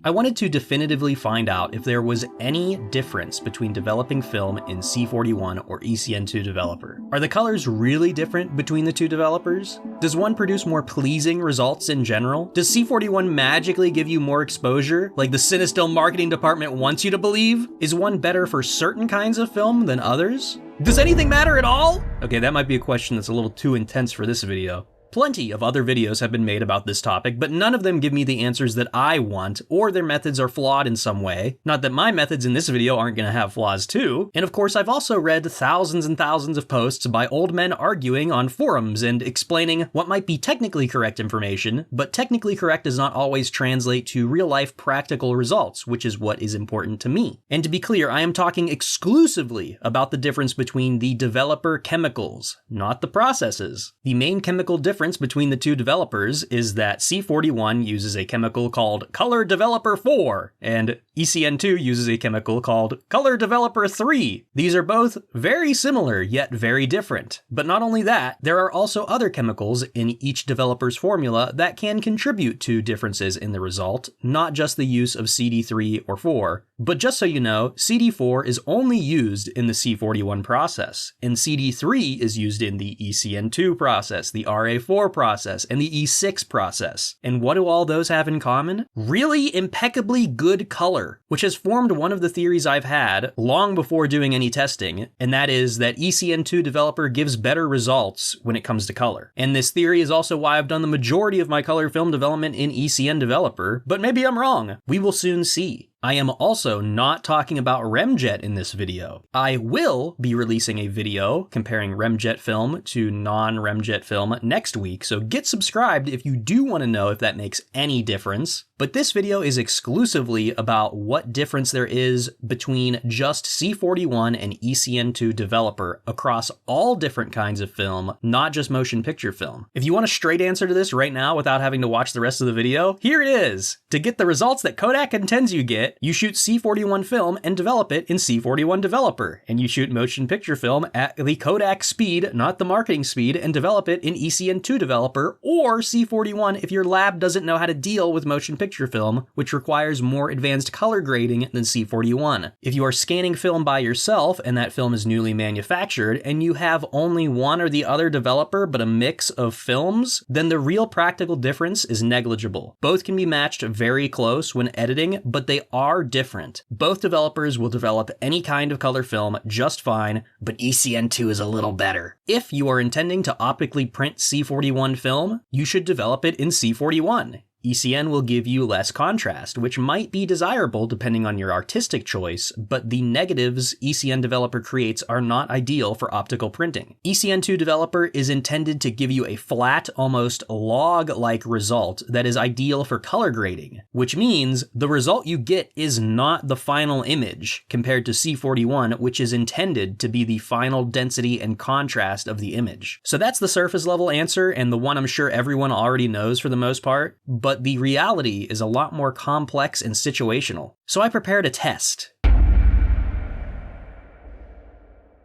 I wanted to definitively find out if there was any difference between developing film in C41 or ECN2 Developer. Are the colors really different between the two developers? Does one produce more pleasing results in general? Does C41 magically give you more exposure, like the Cinestill marketing department wants you to believe? Is one better for certain kinds of film than others? Does anything matter at all? Okay, that might be a question that's a little too intense for this video. Plenty of other videos have been made about this topic, but none of them give me the answers that I want, or their methods are flawed in some way. Not that my methods in this video aren't going to have flaws too. And of course, I've also read thousands and thousands of posts by old men arguing on forums and explaining what might be technically correct information, but technically correct does not always translate to real-life practical results, which is what is important to me. And to be clear, I am talking exclusively about the difference between the developer chemicals, not the processes. The main chemical difference between the two developers is that C41 uses a chemical called Color Developer 4, and ECN2 uses a chemical called Color Developer 3. These are both very similar, yet very different. But not only that, there are also other chemicals in each developer's formula that can contribute to differences in the result, not just the use of CD3 or 4. But just so you know, CD4 is only used in the C41 process, and CD3 is used in the ECN2 process, the RA4 process, and the E6 process. And what do all those have in common? Really impeccably good color, which has formed one of the theories I've had long before doing any testing, and that is that ECN2 Developer gives better results when it comes to color. And this theory is also why I've done the majority of my color film development in ECN Developer, but maybe I'm wrong. We will soon see. I am also not talking about remjet in this video. I will be releasing a video comparing remjet film to non-remjet film next week, so get subscribed if you do want to know if that makes any difference. But this video is exclusively about what difference there is between just C41 and ECN2 Developer across all different kinds of film, not just motion picture film. If you want a straight answer to this right now without having to watch the rest of the video, here it is. To get the results that Kodak intends you get, you shoot C41 film and develop it in C41 Developer, and you shoot motion picture film at the Kodak speed, not the marketing speed, and develop it in ECN2 Developer or C41 if your lab doesn't know how to deal with motion picture film, which requires more advanced color grading than C41. If you are scanning film by yourself and that film is newly manufactured and you have only one or the other developer but a mix of films, then the real practical difference is negligible. Both can be matched very close when editing, but they are different. Both developers will develop any kind of color film just fine, but ECN2 is a little better. If you are intending to optically print C41 film, you should develop it in C41. ECN will give you less contrast, which might be desirable depending on your artistic choice, but the negatives ECN Developer creates are not ideal for optical printing. ECN2 Developer is intended to give you a flat, almost log-like result that is ideal for color grading, which means the result you get is not the final image, compared to C41, which is intended to be the final density and contrast of the image. So that's the surface level answer, and the one I'm sure everyone already knows for the most part, but the reality is a lot more complex and situational. So I prepared a test.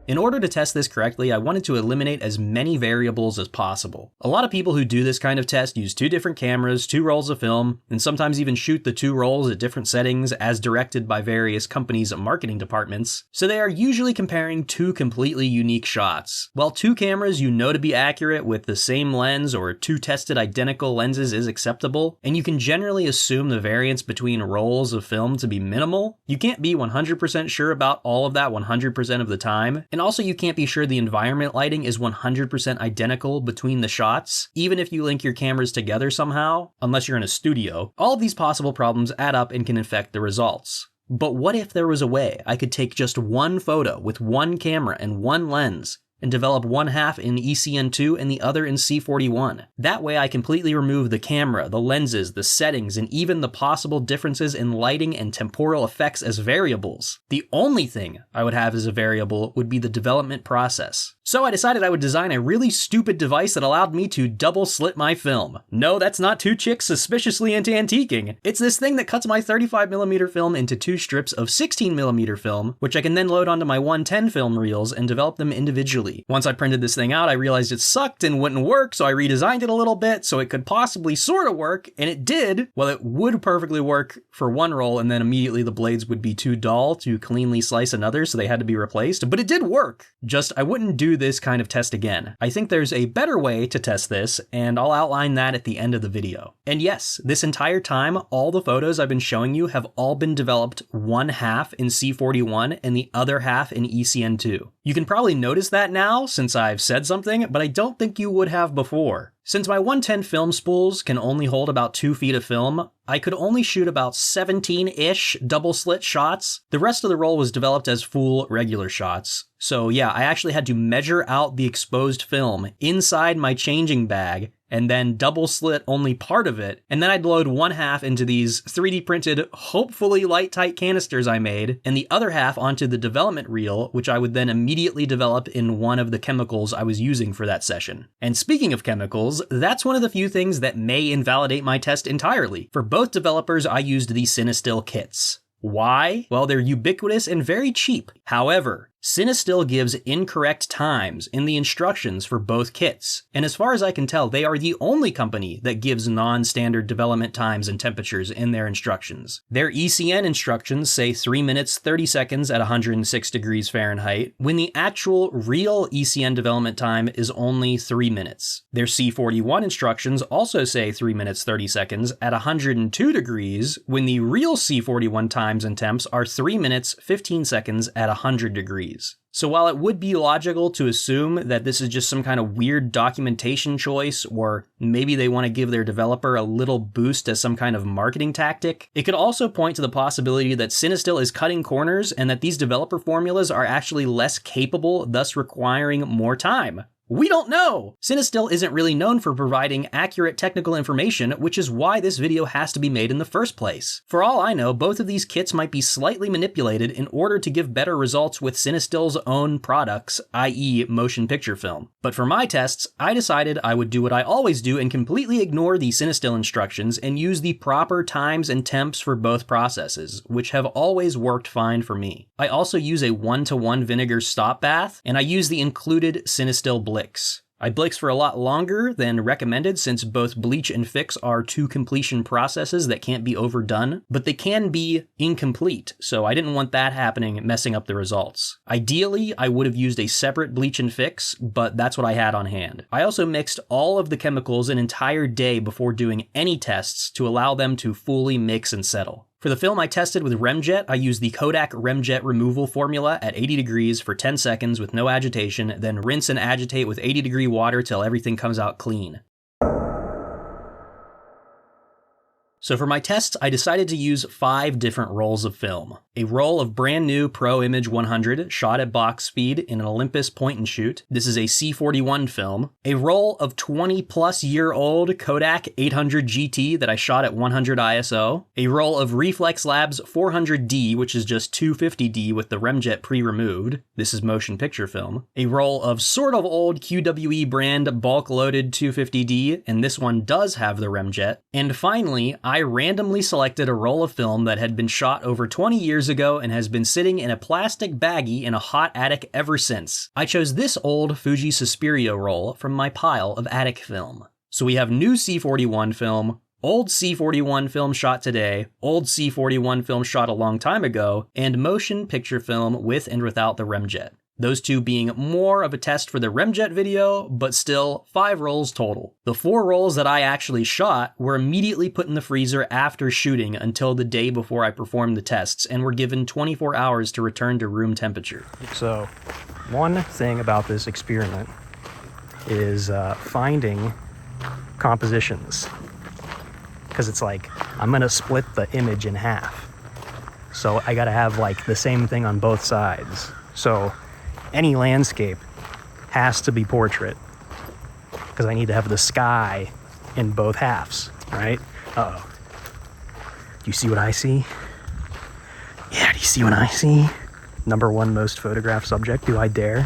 In order to test this correctly, I wanted to eliminate as many variables as possible. A lot of people who do this kind of test use two different cameras, two rolls of film, and sometimes even shoot the two rolls at different settings as directed by various companies' marketing departments. So they are usually comparing two completely unique shots. While two cameras you know to be accurate with the same lens or two tested identical lenses is acceptable, and you can generally assume the variance between rolls of film to be minimal, you can't be 100% sure about all of that 100% of the time. And also you can't be sure the environment lighting is 100% identical between the shots, even if you link your cameras together somehow, unless you're in a studio. All of these possible problems add up and can affect the results. But what if there was a way I could take just one photo with one camera and one lens and develop one half in ECN2 and the other in C41. That way I completely remove the camera, the lenses, the settings, and even the possible differences in lighting and temporal effects as variables. The only thing I would have as a variable would be the development process. So I decided I would design a really stupid device that allowed me to double slit my film. No, that's not two chicks suspiciously into antiquing. It's this thing that cuts my 35mm film into two strips of 16mm film, which I can then load onto my 110 film reels and develop them individually. Once I printed this thing out, I realized it sucked and wouldn't work, so I redesigned it a little bit so it could possibly sort of work, and it did. Well, it would perfectly work for one roll, and then immediately the blades would be too dull to cleanly slice another, so they had to be replaced, but it did work. Just, I wouldn't do this kind of test again. I think there's a better way to test this, and I'll outline that at the end of the video. And yes, this entire time, all the photos I've been showing you have all been developed one half in C41 and the other half in ECN2. You can probably notice that now since I've said something, but I don't think you would have before. Since my 110 film spools can only hold about 2 feet of film, I could only shoot about 17-ish double slit shots. The rest of the roll was developed as full regular shots. So yeah, I actually had to measure out the exposed film inside my changing bag and then double slit only part of it, and then I'd load one half into these 3D printed, hopefully light tight canisters I made, and the other half onto the development reel, which I would then immediately develop in one of the chemicals I was using for that session. And speaking of chemicals, that's one of the few things that may invalidate my test entirely. For both developers, I used the Cinestill kits. Why? Well, they're ubiquitous and very cheap. However, Cinestill gives incorrect times in the instructions for both kits, and as far as I can tell, they are the only company that gives non-standard development times and temperatures in their instructions. Their ECN instructions say 3 minutes 30 seconds at 106 degrees Fahrenheit, when the actual real ECN development time is only 3 minutes. Their C41 instructions also say 3 minutes 30 seconds at 102 degrees, when the real C41 times and temps are 3 minutes 15 seconds at 100 degrees. So while it would be logical to assume that this is just some kind of weird documentation choice, or maybe they want to give their developer a little boost as some kind of marketing tactic, it could also point to the possibility that Cinestill is cutting corners and that these developer formulas are actually less capable, thus requiring more time. We don't know! Cinestill isn't really known for providing accurate technical information, which is why this video has to be made in the first place. For all I know, both of these kits might be slightly manipulated in order to give better results with Cinestill's own products, i.e. motion picture film. But for my tests, I decided I would do what I always do and completely ignore the Cinestill instructions and use the proper times and temps for both processes, which have always worked fine for me. I also use a 1-to-1 vinegar stop bath, and I use the included Cinestill Blix. I blix for a lot longer than recommended since both bleach and fix are 2 completion processes that can't be overdone, but they can be incomplete, so I didn't want that happening messing up the results. Ideally, I would have used a separate bleach and fix, but that's what I had on hand. I also mixed all of the chemicals an entire day before doing any tests to allow them to fully mix and settle. For the film I tested with Remjet, I used the Kodak Remjet removal formula at 80 degrees for 10 seconds with no agitation, then rinse and agitate with 80-degree water till everything comes out clean. So for my tests, I decided to use 5 different rolls of film. A roll of brand new Pro Image 100 shot at box speed in an Olympus point and shoot. This is a C41 film. A roll of 20+ year old Kodak 800 GT that I shot at 100 ISO. A roll of Reflex Labs 400D, which is just 250D with the Remjet pre-removed. This is motion picture film. A roll of sort of old QWE brand bulk loaded 250D, and this one does have the Remjet. And finally, I randomly selected a roll of film that had been shot over 20 years ago and has been sitting in a plastic baggie in a hot attic ever since. I chose this old Fuji Suspirio roll from my pile of attic film. So we have new C41 film, old C41 film shot today, old C41 film shot a long time ago, and motion picture film with and without the Remjet. Those two being more of a test for the Remjet video, but still 5 rolls total. The 4 rolls that I actually shot were immediately put in the freezer after shooting until the day before I performed the tests, and were given 24 hours to return to room temperature. So, one thing about this experiment is finding compositions. Because it's like, I'm gonna split the image in half. So I gotta have like the same thing on both sides. So any landscape has to be portrait because I need to have the sky in both halves, right? Uh-oh. Do you see what I see? Yeah, do you see what I see? #1 most photographed subject, do I dare?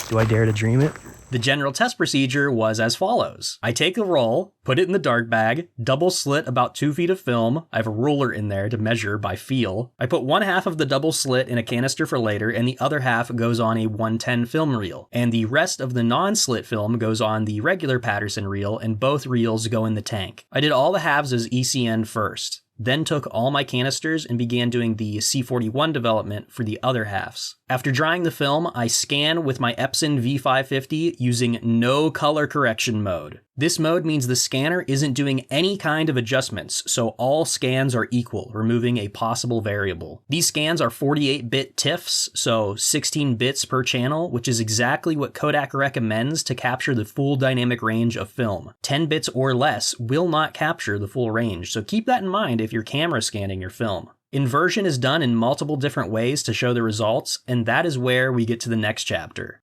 Do I dare to dream it? The general test procedure was as follows. I take a roll, put it in the dark bag, double slit about 2 feet of film. I have a ruler in there to measure by feel. I put 1/2 of the double slit in a canister for later, and the other half goes on a 110 film reel. And the rest of the non-slit film goes on the regular Patterson reel, and both reels go in the tank. I did all the halves as ECN first, then took all my canisters and began doing the C41 development for the other halves. After drying the film, I scan with my Epson V550 using no color correction mode. This mode means the scanner isn't doing any kind of adjustments, so all scans are equal, removing a possible variable. These scans are 48-bit TIFFs, so 16 bits per channel, which is exactly what Kodak recommends to capture the full dynamic range of film. 10 bits or less will not capture the full range, so keep that in mind if you're camera scanning your film. Inversion is done in multiple different ways to show the results, and that is where we get to the next chapter.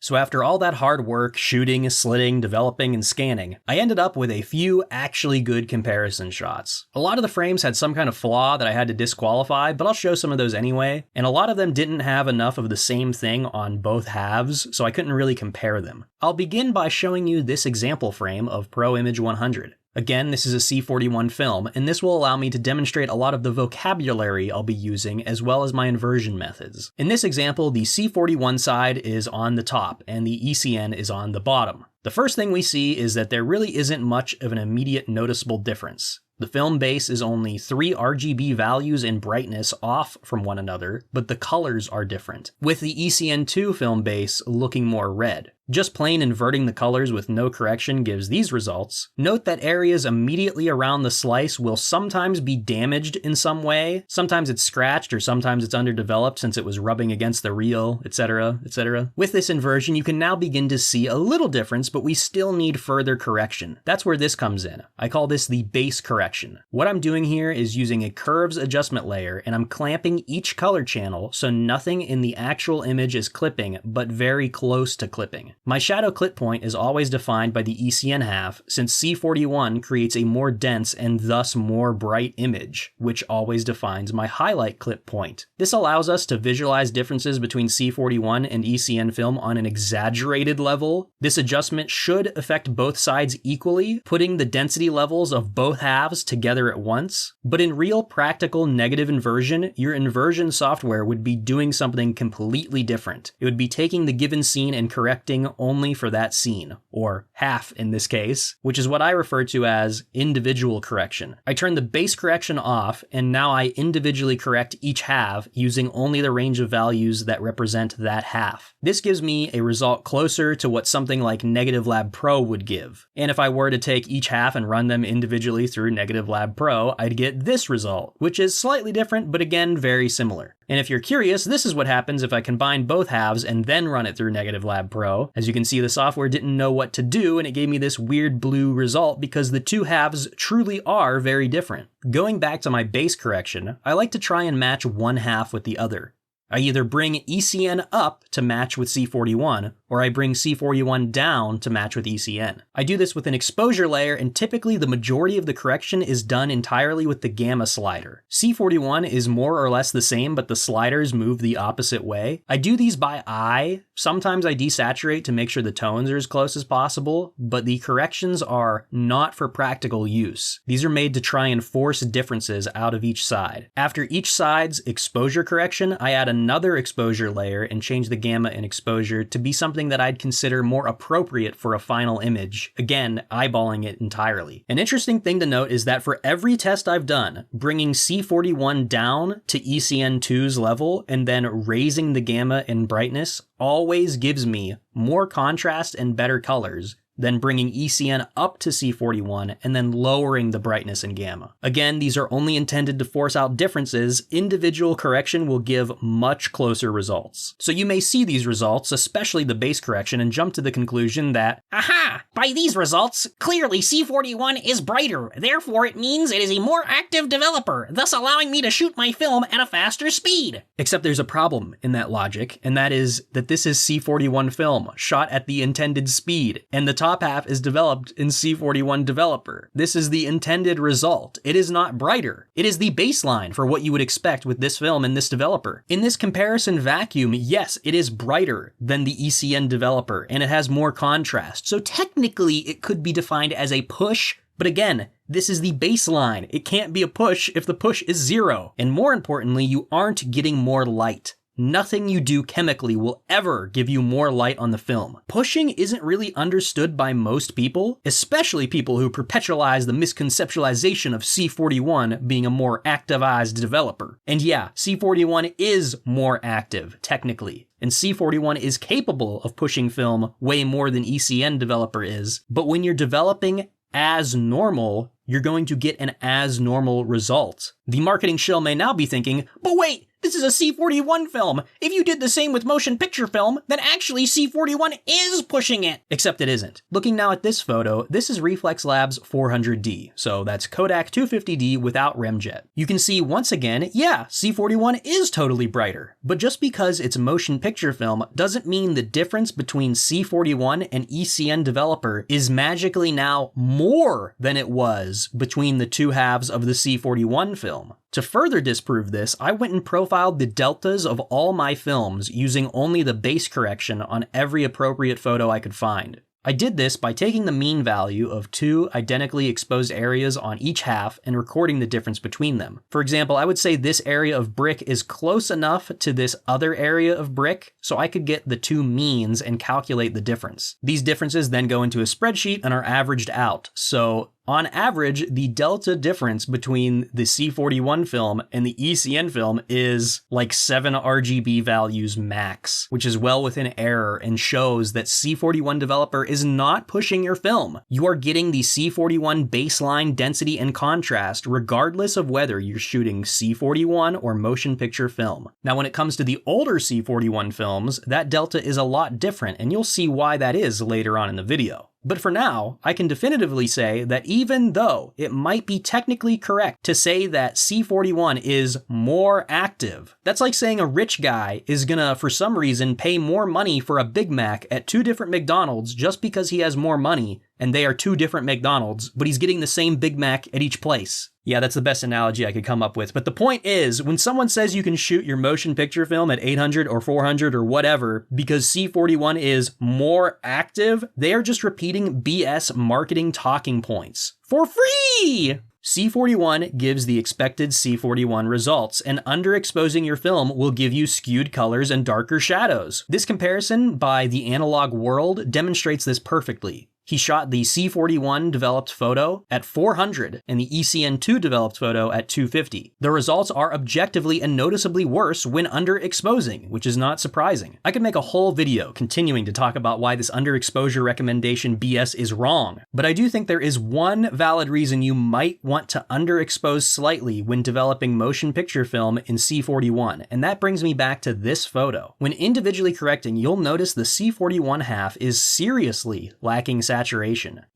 So after all that hard work, shooting, slitting, developing, and scanning, I ended up with a few actually good comparison shots. A lot of the frames had some kind of flaw that I had to disqualify, but I'll show some of those anyway, and a lot of them didn't have enough of the same thing on both halves, so I couldn't really compare them. I'll begin by showing you this example frame of Pro Image 100. Again, this is a C41 film, and this will allow me to demonstrate a lot of the vocabulary I'll be using as well as my inversion methods. In this example, the C41 side is on the top and the ECN is on the bottom. The first thing we see is that there really isn't much of an immediate noticeable difference. The film base is only 3 RGB values in brightness off from one another, but the colors are different, with the ECN2 film base looking more red. Just plain inverting the colors with no correction gives these results. Note that areas immediately around the slice will sometimes be damaged in some way. Sometimes it's scratched or sometimes it's underdeveloped since it was rubbing against the reel, etc., etc. With this inversion, you can now begin to see a little difference, but we still need further correction. That's where this comes in. I call this the base correction. What I'm doing here is using a curves adjustment layer, and I'm clamping each color channel so nothing in the actual image is clipping, but very close to clipping. My shadow clip point is always defined by the ECN half, since C41 creates a more dense and thus more bright image, which always defines my highlight clip point. This allows us to visualize differences between C41 and ECN film on an exaggerated level. This adjustment should affect both sides equally, putting the density levels of both halves together at once. But in real practical negative inversion, your inversion software would be doing something completely different. It would be taking the given scene and correcting only for that scene, or half in this case, which is what I refer to as individual correction. I turn the base correction off, and now I individually correct each half using only the range of values that represent that half. This gives me a result closer to what something like Negative Lab Pro would give. And if I were to take each half and run them individually through Negative Lab Pro, I'd get this result, which is slightly different, but again, very similar. And if you're curious, this is what happens if I combine both halves and then run it through Negative Lab Pro. As you can see, the software didn't know what to do, and it gave me this weird blue result because the two halves truly are very different. Going back to my base correction, I like to try and match one half with the other. I either bring ECN up to match with C41, or I bring C41 down to match with ECN. I do this with an exposure layer, and typically the majority of the correction is done entirely with the gamma slider. C41 is more or less the same, but the sliders move the opposite way. I do these by eye. Sometimes I desaturate to make sure the tones are as close as possible, but the corrections are not for practical use. These are made to try and force differences out of each side. After each side's exposure correction, I add another exposure layer and change the gamma and exposure to be something that I'd consider more appropriate for a final image, again, eyeballing it entirely. An interesting thing to note is that for every test I've done, bringing C41 down to ECN2's level and then raising the gamma and brightness always gives me more contrast and better colors then bringing ECN up to C41 and then lowering the brightness and gamma. Again, these are only intended to force out differences. Individual correction will give much closer results. So you may see these results, especially the base correction, and jump to the conclusion that, aha! By these results, clearly C41 is brighter, therefore it means it is a more active developer, thus allowing me to shoot my film at a faster speed. Except there's a problem in that logic, and that is that this is C41 film, shot at the intended speed, and the top top half is developed in C41 Developer. This is the intended result. It is not brighter. It is the baseline for what you would expect with this film in this developer. In this comparison vacuum, yes, it is brighter than the ECN Developer, and it has more contrast. So technically, it could be defined as a push, but again, this is the baseline. It can't be a push if the push is 0. And more importantly, you aren't getting more light. Nothing you do chemically will ever give you more light on the film. Pushing isn't really understood by most people, especially people who perpetualize the misconceptualization of C41 being a more activized developer. And yeah, C41 is more active, technically. And C41 is capable of pushing film way more than ECN Developer is, but when you're developing as normal, you're going to get an as normal result. The marketing shill may now be thinking, but wait, this is a C41 film. If you did the same with motion picture film, then actually C41 is pushing it. Except it isn't. Looking now at this photo, this is Reflex Labs 400D. So that's Kodak 250D without remjet. You can see once again, yeah, C41 is totally brighter. But just because it's motion picture film doesn't mean the difference between C41 and ECN Developer is magically now more than it was between the two halves of the C41 film. To further disprove this, I went and profiled the deltas of all my films using only the base correction on every appropriate photo I could find. I did this by taking the mean value of two identically exposed areas on each half and recording the difference between them. For example, I would say this area of brick is close enough to this other area of brick, so I could get the two means and calculate the difference. These differences then go into a spreadsheet and are averaged out. So on average, the delta difference between the C41 film and the ECN film is like 7 RGB values max, which is well within error and shows that C41 Developer is not pushing your film. You are getting the C41 baseline density and contrast regardless of whether you're shooting C41 or motion picture film. Now, when it comes to the older C41 films, that delta is a lot different, and you'll see why that is later on in the video. But for now, I can definitively say that even though it might be technically correct to say that C41 is more active, that's like saying a rich guy is gonna, for some reason, pay more money for a Big Mac at 2 different McDonald's just because he has more money and they are 2 different McDonald's, but he's getting the same Big Mac at each place. Yeah, that's the best analogy I could come up with. But the point is, when someone says you can shoot your motion picture film at 800 or 400 or whatever because C41 is more active, they are just repeating BS marketing talking points for free! C41 gives the expected C41 results, and underexposing your film will give you skewed colors and darker shadows. This comparison by the analog world demonstrates this perfectly. He shot the C41 developed photo at 400 and the ECN2 developed photo at 250. The results are objectively and noticeably worse when underexposing, which is not surprising. I could make a whole video continuing to talk about why this underexposure recommendation BS is wrong, but I do think there is one valid reason you might want to underexpose slightly when developing motion picture film in C41, and that brings me back to this photo. When individually correcting, you'll notice the C41 half is seriously lacking saturation.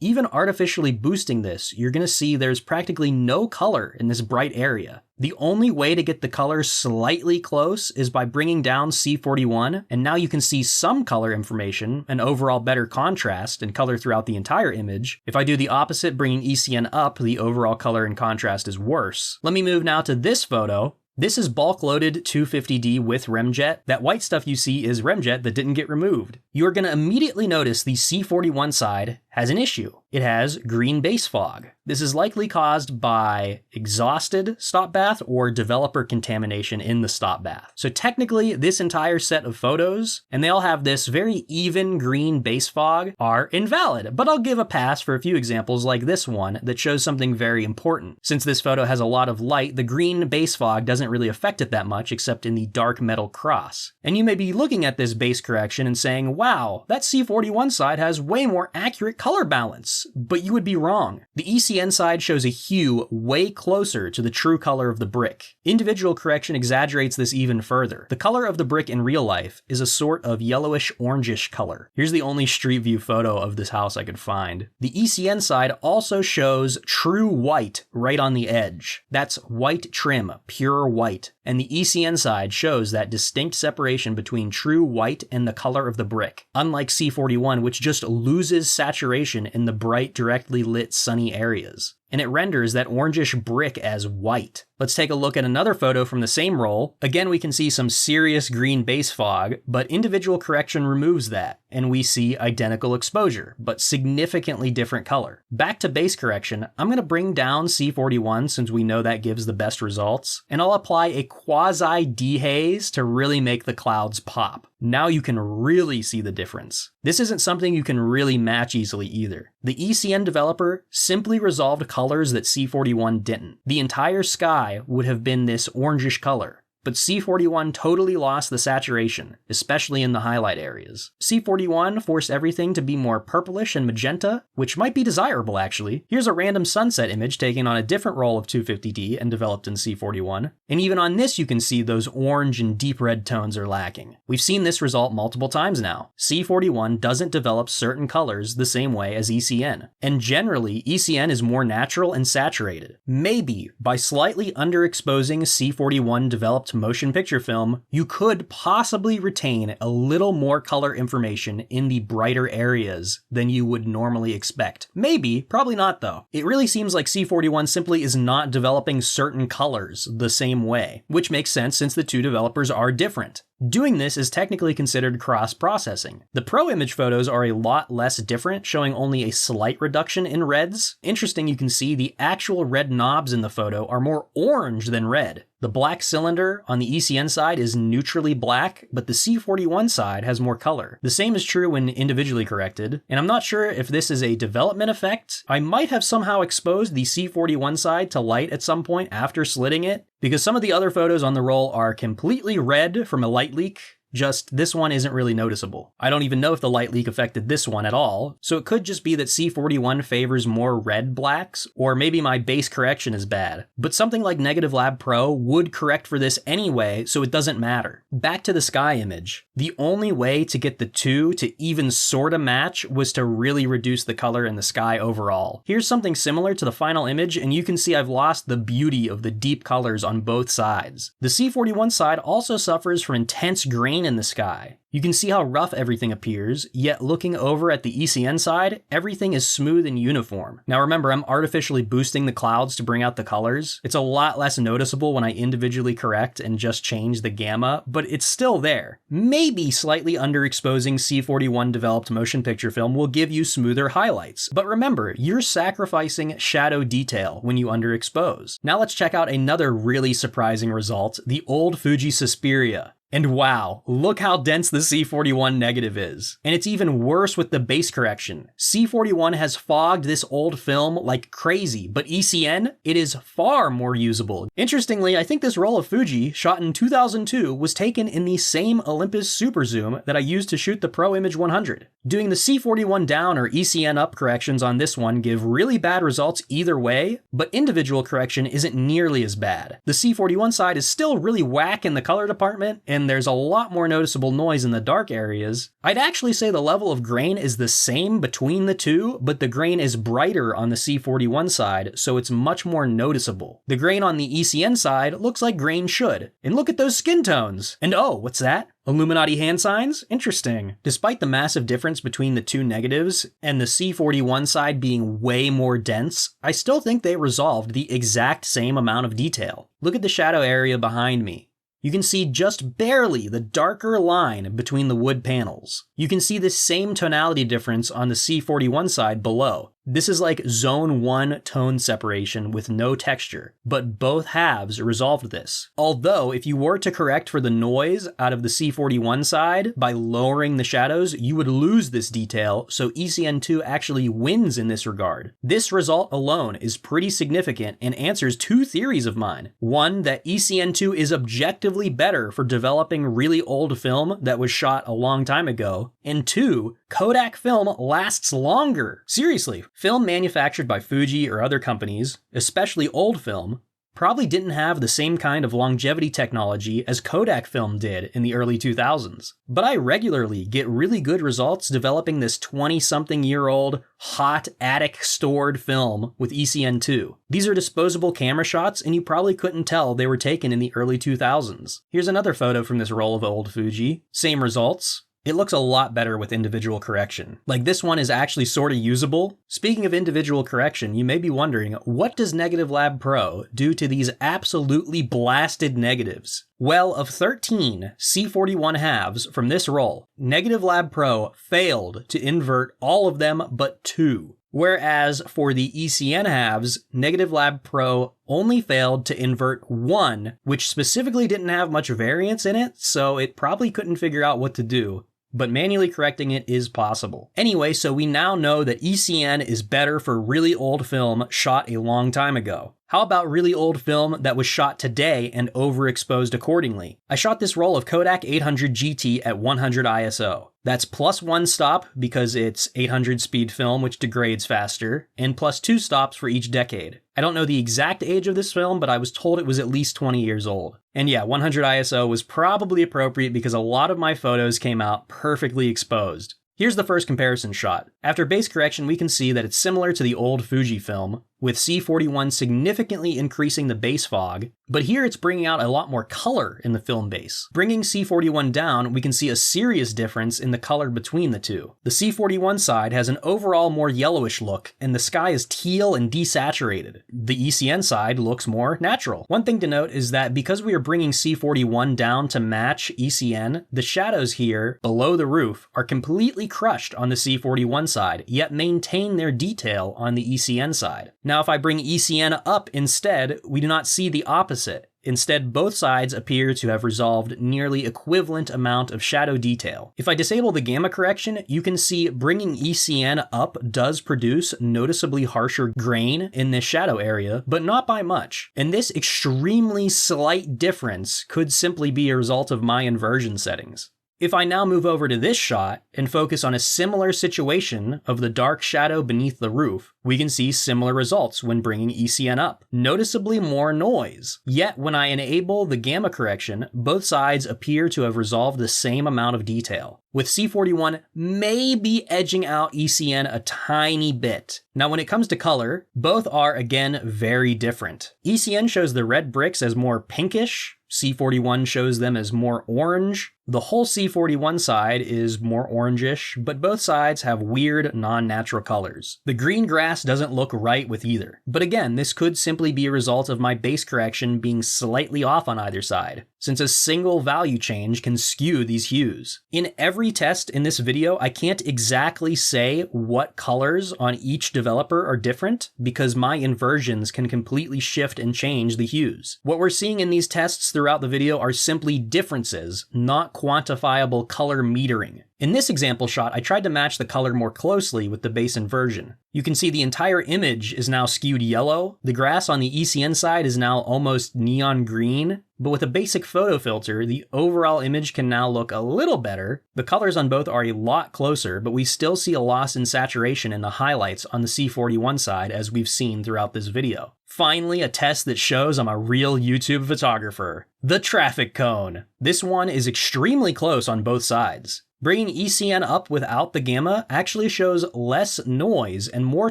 Even artificially boosting this, you're going to see there's practically no color in this bright area. The only way to get the color slightly close is by bringing down C41, and now you can see some color information, an overall better contrast and color throughout the entire image. If I do the opposite, bringing ECN up, the overall color and contrast is worse. Let me move now to this photo. This is bulk loaded 250D with remjet. That white stuff you see is remjet that didn't get removed. You're going to immediately notice the C41 side has an issue. It has green base fog. This is likely caused by exhausted stop bath or developer contamination in the stop bath. So technically, this entire set of photos, and they all have this very even green base fog, are invalid, but I'll give a pass for a few examples like this one that shows something very important. Since this photo has a lot of light, the green base fog doesn't really affect it that much except in the dark metal cross. And you may be looking at this base correction and saying, wow, that C41 side has way more accurate color balance, but you would be wrong. The ECN side shows a hue way closer to the true color of the brick. Individual correction exaggerates this even further. The color of the brick in real life is a sort of yellowish orangish color. Here's the only street view photo of this house I could find. The ECN side also shows true white right on the edge. That's white trim, pure white. and the ECN side shows that distinct separation between true white and the color of the brick, unlike C41, which just loses saturation in the bright, directly lit sunny areas, and it renders that orangish brick as white. Let's take a look at another photo from the same roll. Again, we can see some serious green base fog, but individual correction removes that, and we see identical exposure, but significantly different color. Back to base correction, I'm going to bring down C41 since we know that gives the best results, and I'll apply a quasi-dehaze to really make the clouds pop. Now you can really see the difference. This isn't something you can really match easily either. The ECN Developer simply resolved colors that C41 didn't. The entire sky would have been this orangish color, but C41 totally lost the saturation, especially in the highlight areas. C41 forced everything to be more purplish and magenta, which might be desirable actually. Here's a random sunset image taken on a different roll of 250D and developed in C41, and even on this you can see those orange and deep red tones are lacking. We've seen this result multiple times now. C41 doesn't develop certain colors the same way as ECN, and generally ECN is more natural and saturated. Maybe by slightly underexposing C41 developed motion picture film, you could possibly retain a little more color information in the brighter areas than you would normally expect. Maybe, probably not though. It really seems like C41 simply is not developing certain colors the same way, which makes sense since the two developers are different. Doing this is technically considered cross-processing. The pro image photos are a lot less different, showing only a slight reduction in reds. Interesting, you can see the actual red knobs in the photo are more orange than red. The black cylinder on the ECN side is neutrally black, but the C41 side has more color. The same is true when individually corrected, and I'm not sure if this is a development effect. I might have somehow exposed the C41 side to light at some point after slitting it, because some of the other photos on the roll are completely red from a light leak. Just this one isn't really noticeable. I don't even know if the light leak affected this one at all, so it could just be that C41 favors more red blacks, or maybe my base correction is bad. But something like Negative Lab Pro would correct for this anyway, so it doesn't matter. Back to the sky image. The only way to get the two to even sorta match was to really reduce the color in the sky overall. Here's something similar to the final image, and you can see I've lost the beauty of the deep colors on both sides. The C41 side also suffers from intense grain in the sky. You can see how rough everything appears, yet looking over at the ECN side, everything is smooth and uniform. Now remember, I'm artificially boosting the clouds to bring out the colors. It's a lot less noticeable when I individually correct and just change the gamma, but it's still there. Maybe slightly underexposing C41 developed motion picture film will give you smoother highlights, but remember, you're sacrificing shadow detail when you underexpose. Now let's check out another really surprising result, the old Fuji Suspiria. And wow, look how dense the C41 negative is. And it's even worse with the base correction. C41 has fogged this old film like crazy, but ECN, it is far more usable. Interestingly, I think this roll of Fuji, shot in 2002, was taken in the same Olympus Super Zoom that I used to shoot the Pro Image 100. Doing the C41 down or ECN up corrections on this one give really bad results either way, but individual correction isn't nearly as bad. The C41 side is still really whack in the color department, and there's a lot more noticeable noise in the dark areas. I'd actually say the level of grain is the same between the two, but the grain is brighter on the C41 side, so it's much more noticeable. The grain on the ECN side looks like grain should. And look at those skin tones! And oh, what's that? Illuminati hand signs? Interesting. Despite the massive difference between the two negatives, and the C41 side being way more dense, I still think they resolved the exact same amount of detail. Look at the shadow area behind me. You can see just barely the darker line between the wood panels. You can see the same tonality difference on the C41 side below. This is like zone 1 tone separation with no texture, but both halves resolved this. Although, if you were to correct for the noise out of the C41 side by lowering the shadows, you would lose this detail, so ECN2 actually wins in this regard. This result alone is pretty significant and answers two theories of mine. One, that ECN2 is objectively better for developing really old film that was shot a long time ago, and two, Kodak film lasts longer. Seriously, film manufactured by Fuji or other companies, especially old film, probably didn't have the same kind of longevity technology as Kodak film did in the early 2000s. But I regularly get really good results developing this 20-something-year-old hot attic stored film with ECN2. These are disposable camera shots, and you probably couldn't tell they were taken in the early 2000s. Here's another photo from this roll of old Fuji. Same results. It looks a lot better with individual correction. Like, this one is actually sorta usable. Speaking of individual correction, you may be wondering, what does Negative Lab Pro do to these absolutely blasted negatives? Well, of 13 C41 halves from this roll, Negative Lab Pro failed to invert all of them but 2. Whereas for the ECN halves, Negative Lab Pro only failed to invert 1, which specifically didn't have much variance in it, so it probably couldn't figure out what to do. But manually correcting it is possible. Anyway, so we now know that ECN is better for really old film shot a long time ago. How about really old film that was shot today and overexposed accordingly? I shot this roll of Kodak 800 GT at 100 ISO. That's +1 stop because it's 800 speed film, which degrades faster, and +2 stops for each decade. I don't know the exact age of this film, but I was told it was at least 20 years old. And yeah, 100 ISO was probably appropriate because a lot of my photos came out perfectly exposed. Here's the first comparison shot. After base correction, we can see that it's similar to the old Fuji film, with C41 significantly increasing the base fog, but here it's bringing out a lot more color in the film base. Bringing C41 down, we can see a serious difference in the color between the two. The C41 side has an overall more yellowish look, and the sky is teal and desaturated. The ECN side looks more natural. One thing to note is that because we are bringing C41 down to match ECN, the shadows here below the roof are completely crushed on the C41 side, yet maintain their detail on the ECN side. Now, if I bring ECN up instead, we do not see the opposite. Instead, both sides appear to have resolved nearly equivalent amount of shadow detail. If I disable the gamma correction, you can see bringing ECN up does produce noticeably harsher grain in this shadow area, but not by much. And this extremely slight difference could simply be a result of my inversion settings. If I now move over to this shot and focus on a similar situation of the dark shadow beneath the roof, we can see similar results when bringing ECN up. Noticeably more noise. Yet when I enable the gamma correction, both sides appear to have resolved the same amount of detail, with C41 maybe edging out ECN a tiny bit. Now when it comes to color, both are again very different. ECN shows the red bricks as more pinkish, C41 shows them as more orange. The whole C41 side is more orangish, but both sides have weird, non-natural colors. The green grass doesn't look right with either. But again, this could simply be a result of my base correction being slightly off on either side, since a single value change can skew these hues. In every test in this video, I can't exactly say what colors on each developer are different, because my inversions can completely shift and change the hues. What we're seeing in these tests throughout the video are simply differences, not quantifiable color metering. In this example shot, I tried to match the color more closely with the base inversion. You can see the entire image is now skewed yellow. The grass on the ECN side is now almost neon green, but with a basic photo filter, the overall image can now look a little better. The colors on both are a lot closer, but we still see a loss in saturation in the highlights on the C41 side, as we've seen throughout this video. Finally, a test that shows I'm a real YouTube photographer. The traffic cone. This one is extremely close on both sides. Bringing ECN up without the gamma actually shows less noise and more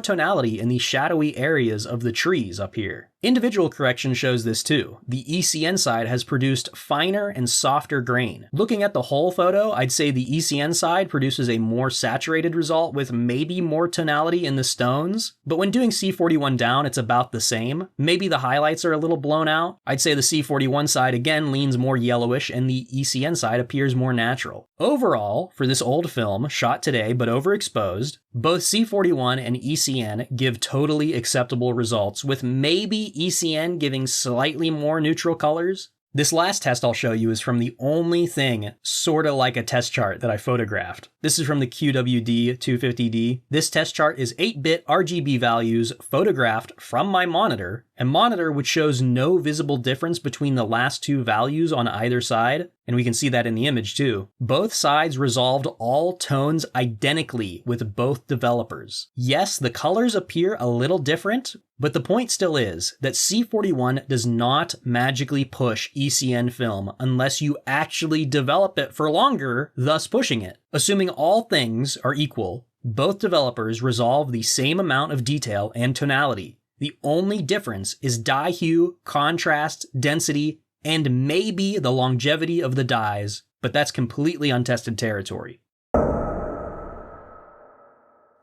tonality in the shadowy areas of the trees up here. Individual correction shows this too. The ECN side has produced finer and softer grain. Looking at the whole photo, I'd say the ECN side produces a more saturated result with maybe more tonality in the stones, but when doing C41 down, it's about the same. Maybe the highlights are a little blown out. I'd say the C41 side again leans more yellowish and the ECN side appears more natural. Overall, for this old film, shot today but overexposed, both C41 and ECN give totally acceptable results, with maybe ECN giving slightly more neutral colors. This last test I'll show you is from the only thing sorta like a test chart that I photographed. This is from the QWD-250D. This test chart is 8-bit RGB values photographed from my monitor a monitor which shows no visible difference between the last two values on either side, and we can see that in the image too. Both sides resolved all tones identically with both developers. Yes, the colors appear a little different, but the point still is that C41 does not magically push ECN film unless you actually develop it for longer, thus pushing it. Assuming all things are equal, both developers resolve the same amount of detail and tonality. The only difference is dye hue, contrast, density, and maybe the longevity of the dyes, but that's completely untested territory.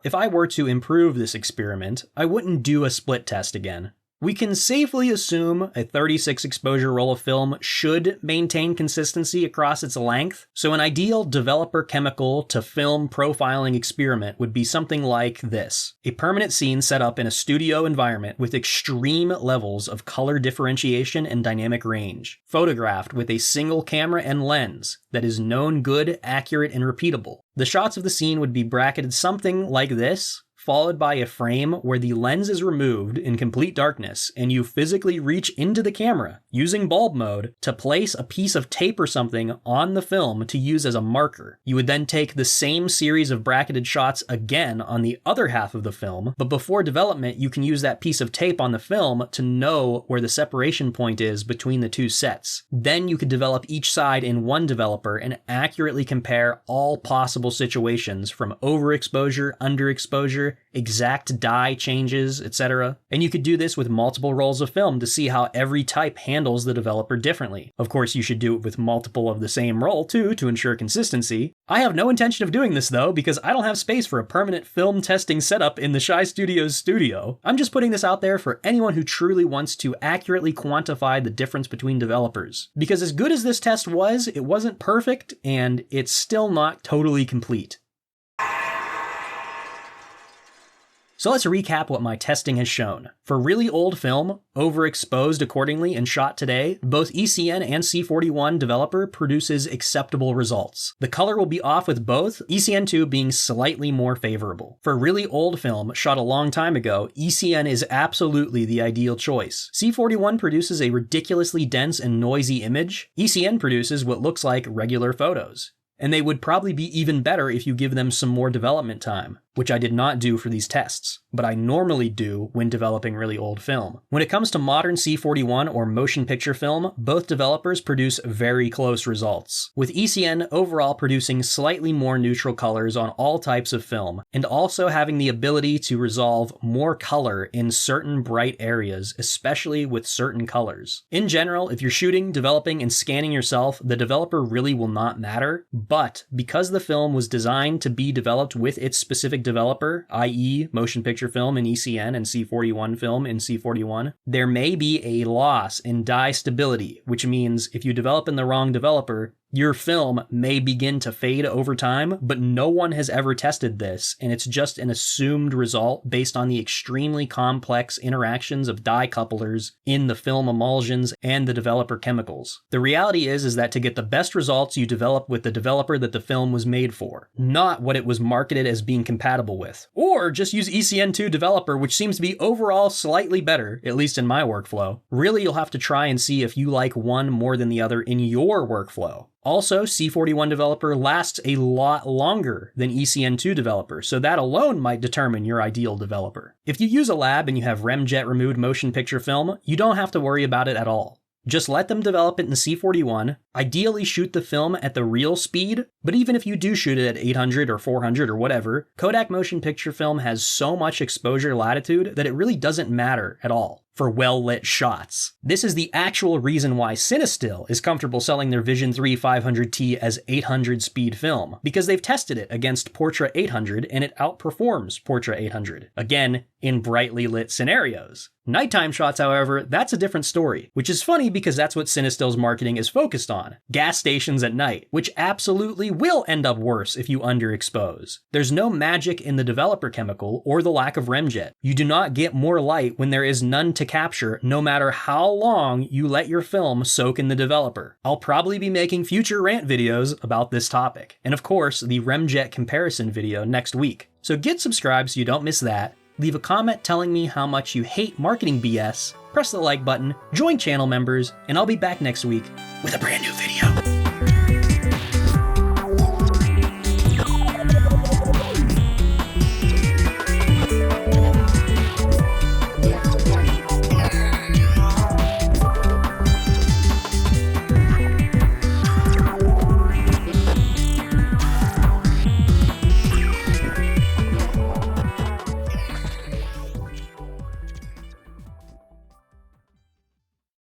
If I were to improve this experiment, I wouldn't do a split test again. We can safely assume a 36 exposure roll of film should maintain consistency across its length, so an ideal developer chemical to film profiling experiment would be something like this. A permanent scene set up in a studio environment with extreme levels of color differentiation and dynamic range, photographed with a single camera and lens that is known good, accurate, and repeatable. The shots of the scene would be bracketed something like this, followed by a frame where the lens is removed in complete darkness and you physically reach into the camera using bulb mode to place a piece of tape or something on the film to use as a marker. You would then take the same series of bracketed shots again on the other half of the film, but before development you can use that piece of tape on the film to know where the separation point is between the two sets. Then you could develop each side in one developer and accurately compare all possible situations from overexposure, underexposure, exact dye changes, etc. And you could do this with multiple rolls of film to see how every type handles the developer differently. Of course, you should do it with multiple of the same roll too to ensure consistency. I have no intention of doing this though because I don't have space for a permanent film testing setup in the Shy Studios studio. I'm just putting this out there for anyone who truly wants to accurately quantify the difference between developers. Because as good as this test was, it wasn't perfect and it's still not totally complete. So let's recap what my testing has shown. For really old film, overexposed accordingly and shot today, both ECN and C41 Developer produces acceptable results. The color will be off with both, ECN2 being slightly more favorable. For really old film shot a long time ago, ECN is absolutely the ideal choice. C41 produces a ridiculously dense and noisy image. ECN produces what looks like regular photos. And they would probably be even better if you give them some more development time, which I did not do for these tests, but I normally do when developing really old film. When it comes to modern C41 or motion picture film, both developers produce very close results, with ECN overall producing slightly more neutral colors on all types of film, and also having the ability to resolve more color in certain bright areas, especially with certain colors. In general, if you're shooting, developing, and scanning yourself, the developer really will not matter, but because the film was designed to be developed with its specific developer, i.e. motion picture film in ECN and C41 film in C41, there may be a loss in dye stability, which means if you develop in the wrong developer, your film may begin to fade over time, but no one has ever tested this, and it's just an assumed result based on the extremely complex interactions of dye couplers in the film emulsions and the developer chemicals. The reality is that to get the best results, you develop with the developer that the film was made for, not what it was marketed as being compatible with. Or just use ECN2 Developer, which seems to be overall slightly better, at least in my workflow. Really, you'll have to try and see if you like one more than the other in your workflow. Also, C41 Developer lasts a lot longer than ECN2 Developer, so that alone might determine your ideal developer. If you use a lab and you have remjet removed motion picture film, you don't have to worry about it at all. Just let them develop it in C41, ideally shoot the film at the real speed, but even if you do shoot it at 800 or 400 or whatever, Kodak motion picture film has so much exposure latitude that it really doesn't matter at all for well-lit shots. This is the actual reason why Cinestill is comfortable selling their Vision 3 500T as 800 speed film, because they've tested it against Portra 800 and it outperforms Portra 800, again, in brightly lit scenarios. Nighttime shots, however, that's a different story, which is funny because that's what Cinestill's marketing is focused on. Gas stations at night, which absolutely will end up worse if you underexpose. There's no magic in the developer chemical or the lack of remjet. You do not get more light when there is none to capture, no matter how long you let your film soak in the developer. I'll probably be making future rant videos about this topic, and of course, the remjet comparison video next week. So get subscribed so you don't miss that. leave a comment telling me how much you hate marketing BS, press the like button, join channel members, and I'll be back next week with a brand new video.